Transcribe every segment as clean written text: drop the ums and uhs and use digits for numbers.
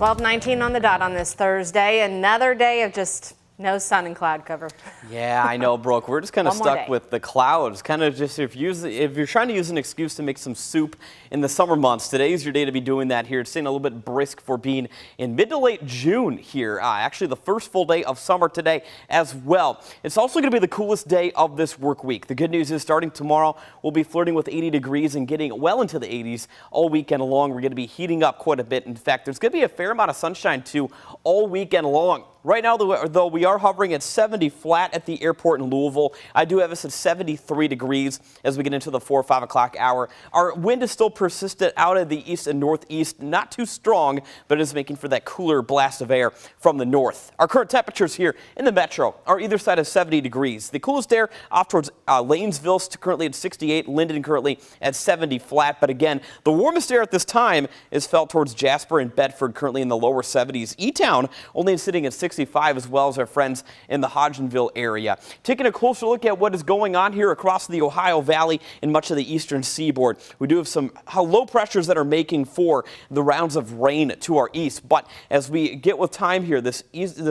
12:19 on the dot on this Thursday. Another day of just no sun and cloud cover. Yeah, I know, Brooke. We're just kind of stuck with the clouds. Kind of just if you're trying to use an excuse to make some soup in the summer months, today's your day to be doing that here. It's staying a little bit brisk for being in mid to late June here. Actually, the first full day of summer today as well. It's also going to be the coolest day of this work week. The good news is starting tomorrow, we'll be flirting with 80 degrees and getting well into the 80s all weekend long. We're going to be heating up quite a bit. In fact, there's going to be a fair amount of sunshine too all weekend long. Right now, though, we are hovering at 70 flat at the airport in Louisville. I do have us at 73 degrees as we get into the 4 or 5 o'clock hour. Our wind is still persistent out of the east and northeast, not too strong, but it is making for that cooler blast of air from the north. Our current temperatures here in the metro are either side of 70 degrees. The coolest air off towards Lanesville currently at 68, Linden currently at 70 flat. But again, the warmest air at this time is felt towards Jasper and Bedford, currently in the lower 70s. E-Town only sitting at 65, as well as our friends in the Hodgenville area. Taking a closer look at what is going on here across the Ohio Valley and much of the eastern seaboard. We do have some low pressures that are making for the rounds of rain to our east. But as we get with time here, this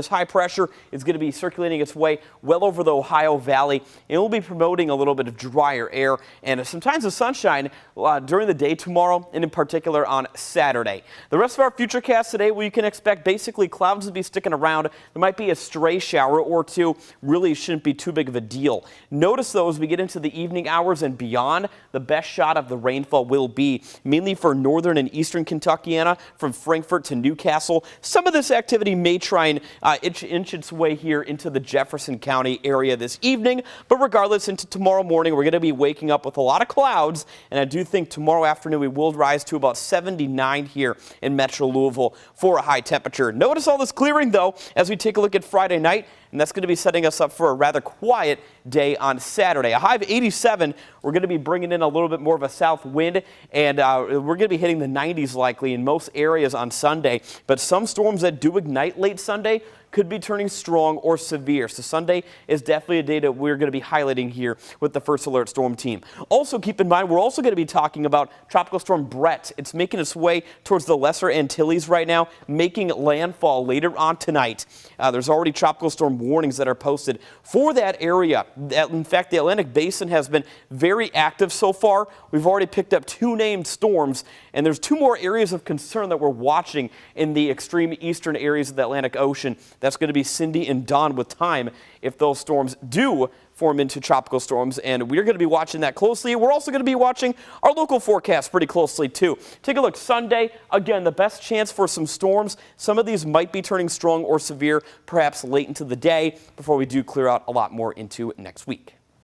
high pressure is going to be circulating its way well over the Ohio Valley. It will be promoting a little bit of drier air and sometimes the sunshine during the day tomorrow, and in particular on Saturday. The rest of our futurecast today, we can expect basically clouds to be sticking around. There might be a stray shower or two. Really shouldn't be too big of a deal. Notice though, as we get into the evening hours and beyond, the best shot of the rainfall will be mainly for northern and eastern Kentuckiana, from Frankfort to Newcastle. Some of this activity may try and inch its way here into the Jefferson County area this evening, but regardless, into tomorrow morning, we're going to be waking up with a lot of clouds, and I do think tomorrow afternoon we will rise to about 79 here in Metro Louisville for a high temperature. Notice all this clearing though as we take a look at Friday night, and that's going to be setting us up for a rather quiet day on Saturday. A high of 87. We're going to be bringing in a little bit more of a south wind, and we're going to be hitting the 90s likely in most areas on Sunday. But some storms that do ignite late Sunday could be turning strong or severe. So Sunday is definitely a day that we're going to be highlighting here with the First Alert Storm Team. Also keep in mind, we're also going to be talking about Tropical Storm Brett. It's making its way towards the Lesser Antilles right now, making landfall later on tonight. There's already tropical storm warnings that are posted for that area. In fact, the Atlantic Basin has been very active so far. We've already picked up 2 named storms, and there's 2 more areas of concern that we're watching in the extreme eastern areas of the Atlantic Ocean. That's going to be Cindy and Dawn with time if those storms do form into tropical storms, and we're going to be watching that closely. We're also going to be watching our local forecast pretty closely too. Take a look. Sunday, again, the best chance for some storms. Some of these might be turning strong or severe, perhaps late into the day before we do clear out a lot more into next week.